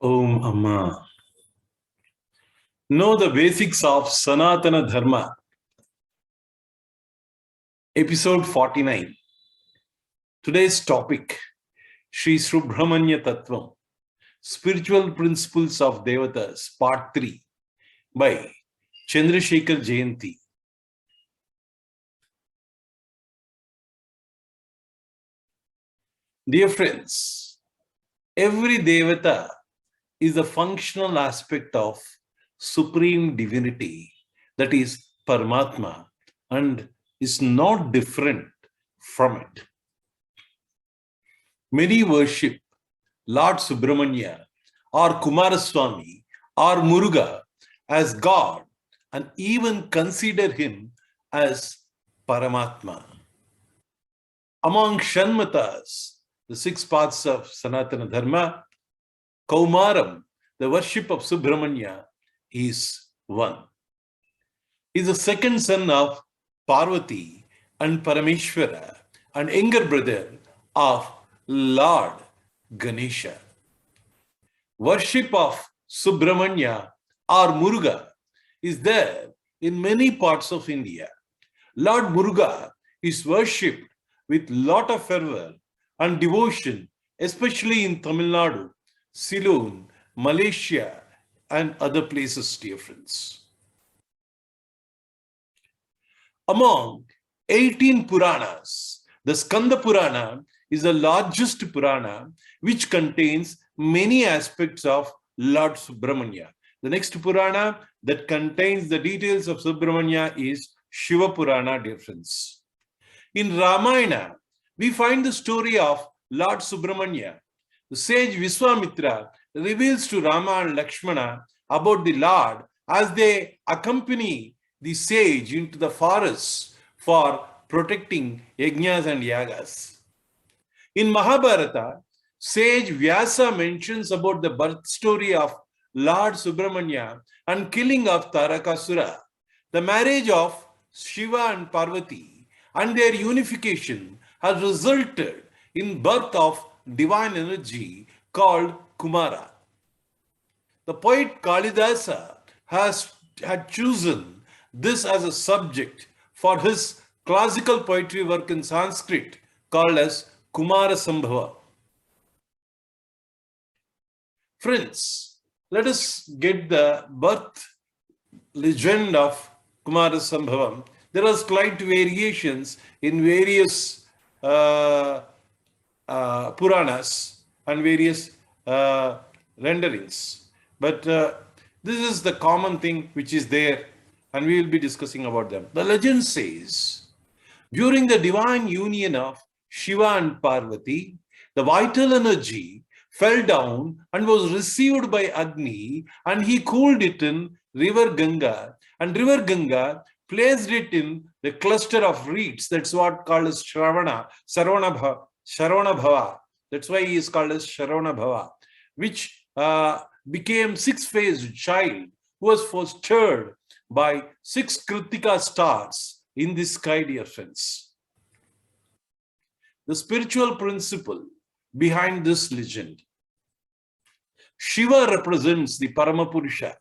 Om Amma. Know the basics of Sanatana Dharma. Episode 49. Today's topic, Shri Subramanya Tattvam, Spiritual Principles of Devatas, Part 3, by Chandrasekhar Jayanti. Dear friends, every Devata is a functional aspect of supreme divinity, that is Paramatma, and is not different from it. Many worship Lord Subramanya or Kumara Swamy or Murugan as God and even consider him as Paramatma. Among shanmukhas, the 6 parts of Sanatana Dharma, Kumaram, the worship of Subramanya, is one. He is the second son of Parvati and Parameshwara and younger brother of Lord Ganesha. Worship of Subramanya or Murugan is there in many parts of India. Lord Murugan is worshipped with lot of fervor and devotion, especially in Tamil Nadu, Ceylon, Malaysia, and other places, dear friends. Among 18 Puranas, the Skanda Purana is the largest Purana which contains many aspects of Lord Subramanya. The next Purana that contains the details of Subramanya is Shiva Purana, dear friends. In Ramayana, we find the story of Lord Subramanya. The sage Vishwamitra reveals to Rama and Lakshmana about the Lord as they accompany the sage into the forest for protecting yajnas and yagas. In Mahabharata, sage Vyasa mentions about the birth story of Lord Subramanya and killing of Tarakasura, the marriage of Shiva and Parvati, and their unification has resulted in birth of divine energy called Kumara. The poet Kalidasa had chosen this as a subject for his classical poetry work in Sanskrit called as Kumara Sambhava. Friends, let us get the birth legend of Kumara Sambhava. There are slight variations in various Puranas and various renderings. But this is the common thing which is there, and we will be discussing about them. The legend says, during the divine union of Shiva and Parvati, the vital energy fell down and was received by Agni, and he cooled it in river Ganga, and river Ganga placed it in the cluster of reeds. That's what called as sharavana bhava. That's why he is called as sharavana bhava, which became 6-faced child who was fostered by 6 Kritika stars in the sky, dear friends. The spiritual principle behind this legend. Shiva represents the Paramapurusha.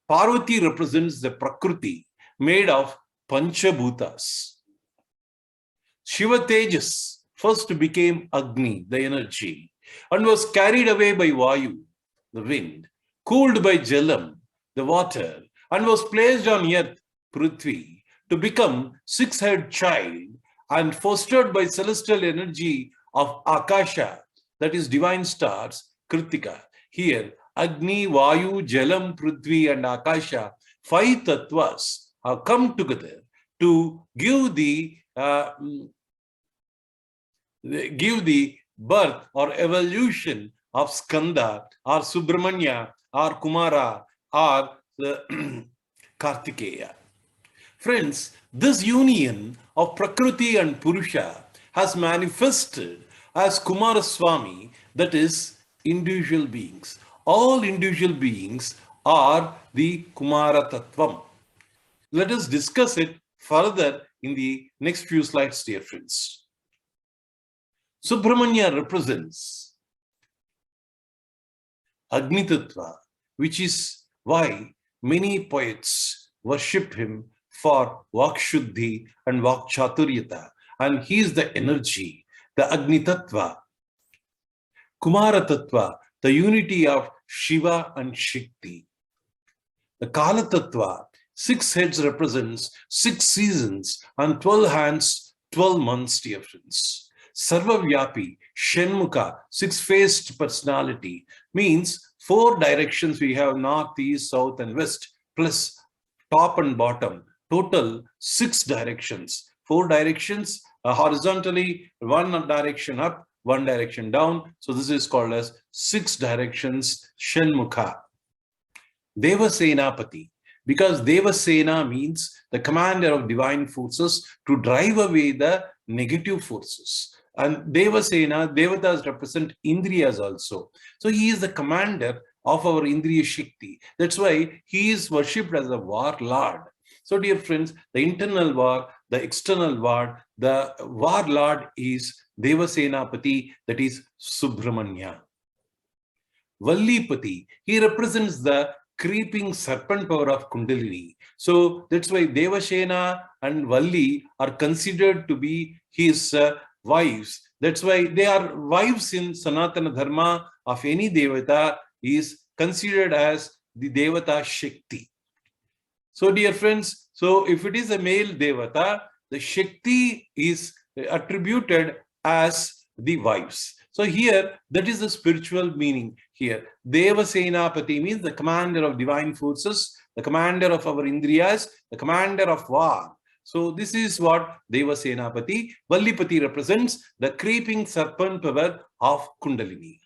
Parvati represents the Prakriti made of Panchabhutas. Shiva Tejas first became Agni, the energy, and was carried away by Vayu, the wind, cooled by Jalam, the water, and was placed on earth, Prithvi, to become 6-head child and fostered by celestial energy of Akasha, that is divine stars, Kritika. Here, Agni, Vayu, Jalam, Prithvi, and Akasha, 5 tattvas have come together to give the birth or evolution of Skanda or Subramanya or Kumara or the Kartekeya. Friends, this union of Prakriti and Purusha has manifested as Kumara Swamy, that is individual beings. All individual beings are the Kumara Tattvam. Let us discuss it further in the next few slides, dear friends. Subramanya represents Agni Tattva, which is why many poets worship him for Vakshuddhi and Vakchaturyata, and he is the energy, the Agni Tattva. Kumara Tattva, the unity of Shiva and Shakti. The Kala Tattva, 6 heads represents 6 seasons and 12 hands, 12 months, dear friends. Sarvavyapi, shanmukha, 6-faced personality, means 4 directions we have: north, east, south, and west, plus top and bottom. Total 6 directions. 4 directions horizontally, 1 direction up, 1 direction down. So this is called as 6 directions, shanmukha. Devasenapati, because Devasena means the commander of divine forces to drive away the negative forces. And Devasena, Devatas represent Indriyas also. So he is the commander of our Indriya Shakti. That's why he is worshipped as a war lord. So dear friends, the internal war, the external war, the war lord is Devasenapati, that is Subramanya. Vallipati, he represents the creeping serpent power of Kundalini. So that's why Devasena and Valli are considered to be his wives. That's why they are wives in Sanatana Dharma of any Devata is considered as the Devata Shakti. So dear friends, so if it is a male Devata, the Shakti is attributed as the wives. So here, that is the spiritual meaning here. Devasenapati means the commander of divine forces, the commander of our Indriyas, the commander of war. So this is what Devasenapati. Vallipati represents the creeping serpent power of Kundalini.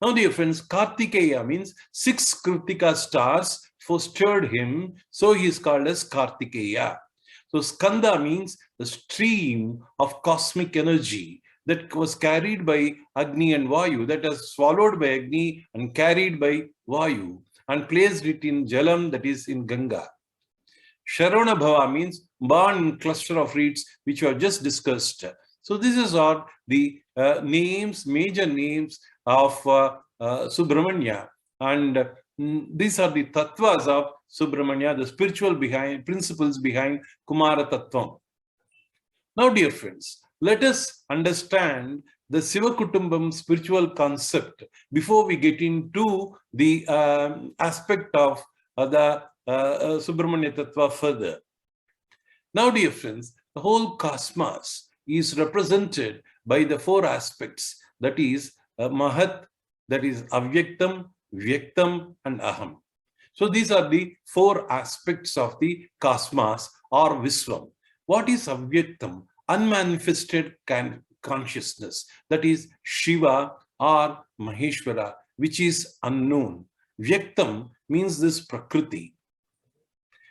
Now dear friends, Kartekeya means 6 Kritika stars fostered him, so he is called as Kartekeya. So skanda means the stream of cosmic energy that was carried by Agni and Vayu, that is swallowed by Agni and carried by Vayu, and placed it in Jalam, that is in Ganga. Sharavana bhava means born cluster of reeds, which we have just discussed. So this is all the names, major names of Subramanya, and these are the tattvas of Subramanya, the spiritual principles behind Kumara Tattvam. Now dear friends, let us understand the Siva Kutumbam spiritual concept before we get into the aspect of the Subramanya Tattva further. Now dear friends, the whole cosmos is represented by the 4 aspects, that is Mahat, that is Avyaktam, Vyaktam, and Aham. So these are the 4 aspects of the cosmos or Viswam. What is Avyaktam? Unmanifested consciousness, that is Shiva or Maheshwara, which is unknown. Vyaktam means this Prakriti,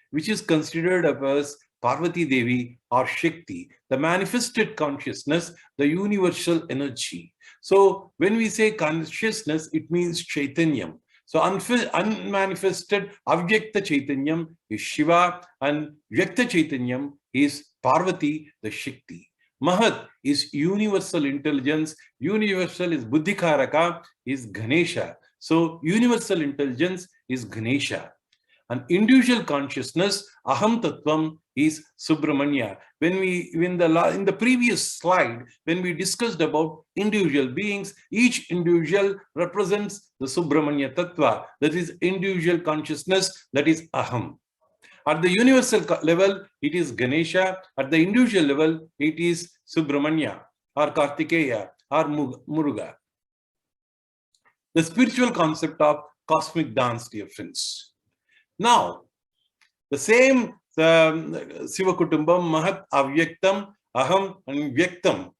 which is considered as Parvati Devi or Shakti, the manifested consciousness, the universal energy. So when we say consciousness, it means Chaitanyam. So unmanifested Avyakta Chaitanyam is Shiva, and Vyakta Chaitanyam is Parvati, the Shakti. Mahat is universal intelligence. Universal is Buddhikaraka, is Ganesha. So universal intelligence is Ganesha. And individual consciousness, Aham Tattvam, is Subramanya. In the previous slide, when we discussed about individual beings, each individual represents the Subramanya Tattva, that is individual consciousness, that is Aham. At the universal level, it is Ganesha. At the individual level, it is Subramanya or Kartekeya or Murugan. The spiritual concept of cosmic dance, dear friends. Now, the same Siva Kutumbam, Mahat, Avyaktam, Aham, and Vyaktam.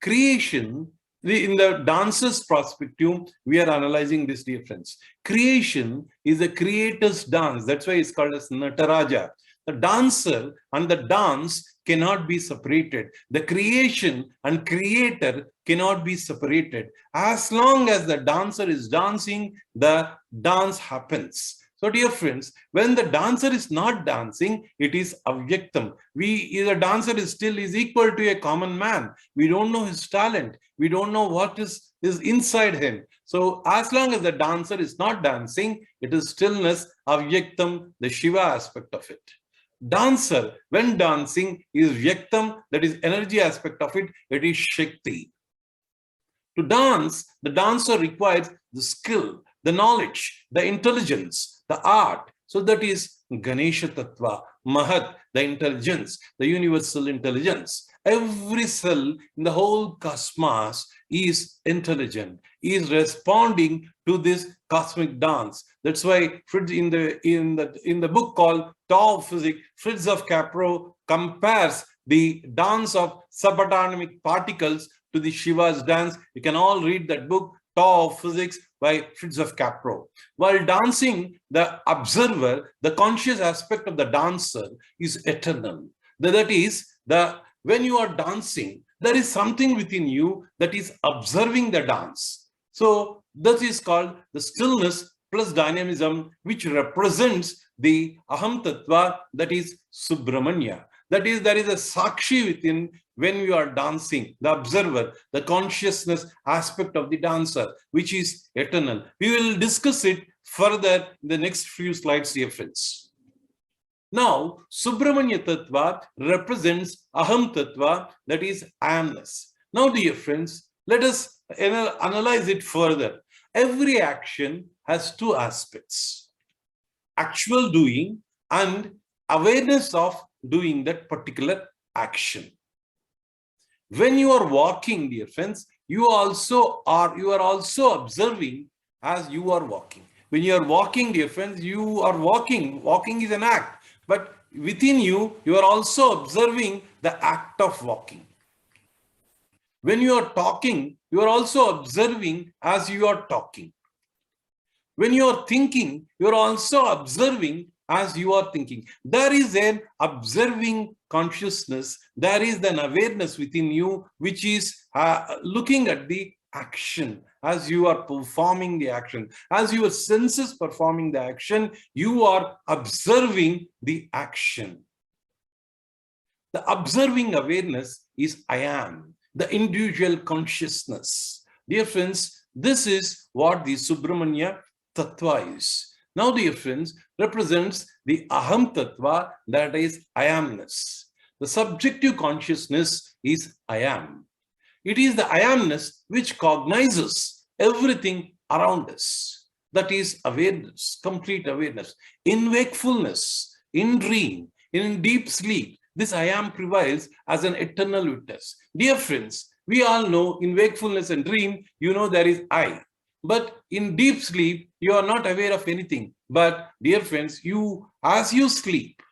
Creation, in the dancer's perspective, we are analyzing this, dear friends. Creation is a creator's dance. That's why it's called as Nataraja. The dancer and the dance cannot be separated. The creation and creator cannot be separated. As long as the dancer is dancing, the dance happens. So dear friends, when the dancer is not dancing, it is avyaktam. The dancer is equal to a common man. We don't know his talent. We don't know what is inside him. So as long as the dancer is not dancing, it is stillness, avyaktam, the Shiva aspect of it. Dancer, when dancing, is vyaktam, that is energy aspect of it, it is Shakti. To dance, the dancer requires the skill, the knowledge, the intelligence, the art. So that is Ganesha Tattva, Mahat, the intelligence, the universal intelligence. Every cell in the whole cosmos is intelligent, is responding to this cosmic dance. That's why in the book called Tao of Physics, Fritz of Capro compares the dance of subatomic particles to the Shiva's dance. You can all read that book, Tao of Physics by Fritz of Capro. While dancing, the observer, the conscious aspect of the dancer is eternal. That is, when you are dancing, there is something within you that is observing the dance. So that is called the stillness plus dynamism, which represents the Aham Tattva, that is Subramanya. That is, there is a Sakshi within when you are dancing, the observer, the consciousness aspect of the dancer, which is eternal. We will discuss it further in the next few slides, dear friends. Now, Subramanya Tattva represents Aham Tattva, that is I-amness. Now, dear friends, let us analyze it further. Every action has two aspects: actual doing and awareness of doing that particular action. When you are walking, dear friends, you are also observing as you are walking. When you are walking, dear friends, you are walking. Walking is an act, but within you, you are also observing the act of walking. When you are talking, you are also observing as you are talking. When you are thinking, you are also observing as you are thinking. There is an observing consciousness. There is an awareness within you, which is looking at the action as you are performing the action. As your senses performing the action, you are observing the action. The observing awareness is I am, the individual consciousness. Dear friends, this is what the Subramanya Tattva is. Now, dear friends, represents the Aham Tattva, that is I amness. The subjective consciousness is I am. It is the I amness which cognizes everything around us. That is awareness, complete awareness. In wakefulness, in dream, in deep sleep, this I am prevails as an eternal witness. Dear friends, we all know in wakefulness and dream, you know there is I. But in deep sleep, you are not aware of anything. But dear friends, as you sleep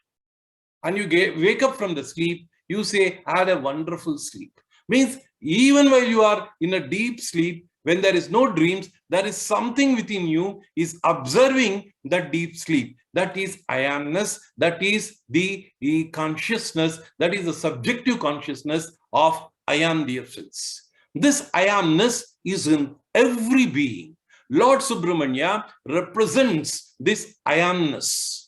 and you wake up from the sleep, you say, I had a wonderful sleep. Means even while you are in a deep sleep, when there is no dreams, there is something within you is observing that deep sleep. That is I amness, that is the consciousness, that is the subjective consciousness of I am, dear friends. This I amness is in every being. Lord Subramanya represents this I amness.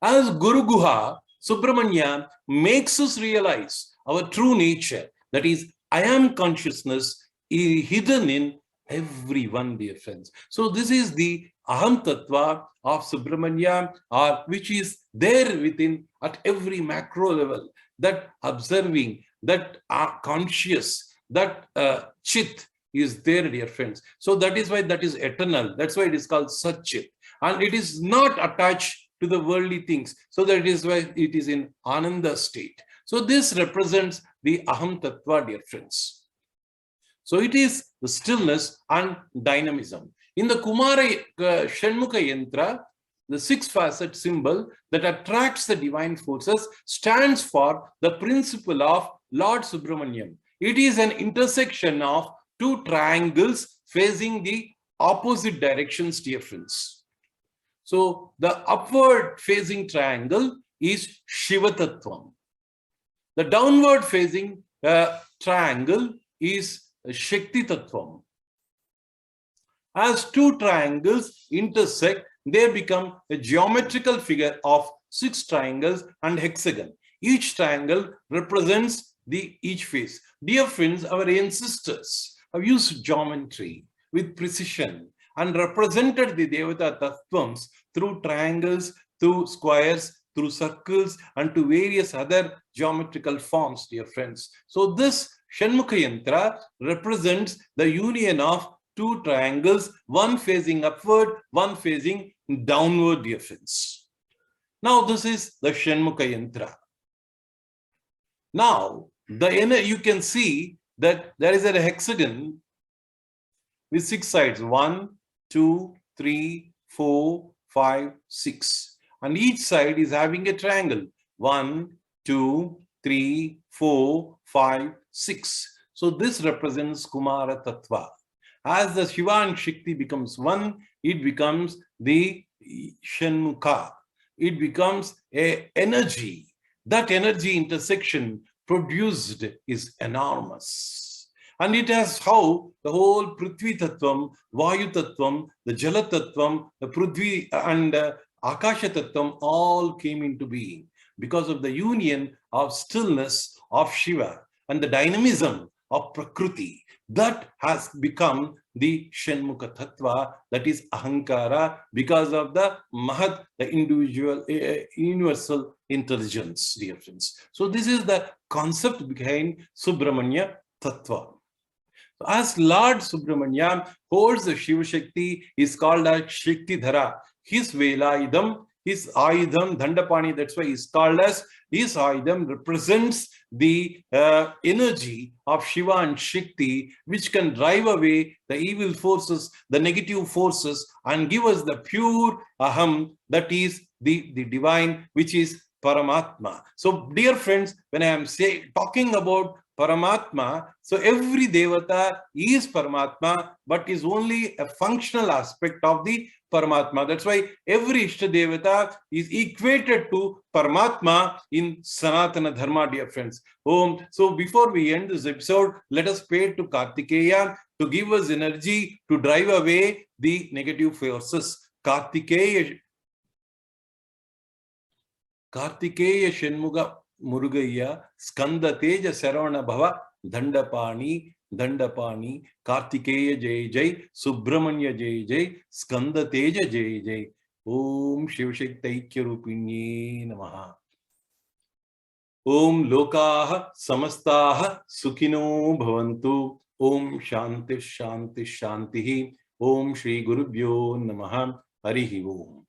As Guru Guha, Subramanya makes us realize our true nature, that is I am consciousness is hidden in everyone, dear friends. So this is the Aham Tattva of Subramanya, which is there within at every macro level, that observing, that conscious, that chit is there, dear friends. So that is why that is eternal. That's why it is called Satchit. And it is not attached to the worldly things. So that is why it is in Ananda state. So this represents the Aham Tattva, dear friends. So it is the stillness and dynamism. In the Kumara shanmukha yantra, the six-facet symbol that attracts the divine forces stands for the principle of Lord Subramanyam. It is an intersection of two triangles facing the opposite directions, dear friends. So the upward facing triangle is Shiva Tattvam. The downward facing triangle is Shakti Tattvam. As two triangles intersect, they become a geometrical figure of 6 triangles and hexagon. Each triangle represents each face. Dear friends, our ancestors have used geometry with precision and represented the Devata-Tattvams through triangles, through squares, through circles, and to various other geometrical forms, dear friends. So this Shanmukha Yantra represents the union of 2 triangles, one facing upward, one facing downward, dear friends. Now this is the Shanmukha Yantra. Now you can see that there is a hexagon with 6 sides, 1, 2, 3, 4, 5, 6. And each side is having a triangle, 1, 2, 3, 4, 5, 6. So this represents Kumara Tattva. As the Shiva and Shakti becomes one, it becomes the Shanmukha. It becomes an energy. That energy intersection produced is enormous. And it has how the whole Prithvi Tattvam, Vayu Tattvam, the Jala Tattvam, the Prithvi and Akasha Tattvam all came into being because of the union of stillness of Shiva and the dynamism of Prakriti. That has become the Shanmukha Tattva, that is Ahankara, because of the Mahat, the individual, universal intelligence, dear friends. So this is the concept behind Subramanya Tattva. As Lord Subramanya holds the Shiva Shakti, is called as Shakti Dhara. His Velaidam, his Aidam, Dandapani, that's why he's called as, his Aidam represents the energy of Shiva and Shakti, which can drive away the evil forces, the negative forces, and give us the pure Aham, that is the divine, which is Paramatma. So, dear friends, when I am talking about Paramatma, so every Devata is Paramatma, but is only a functional aspect of the Paramatma. That's why every Ishta Devata is equated to Paramatma in Sanatana Dharma, dear friends. So before we end this episode, let us pray to Kartekeya to give us energy to drive away the negative forces. Kartekeya Shanmukha Murugaya, skanda teja sharavana bhava, Dandapani, Kartekeya jai jai, Subramanya jai jai, skanda teja jai jai. Om Shiva Shakti Rupinye Namaha. Om Lokaha Samastaha Sukhino Bhavantu. Om Shanti Shanti Shantihi. Om Shri Gurubhyo Namaha. Harihi Om.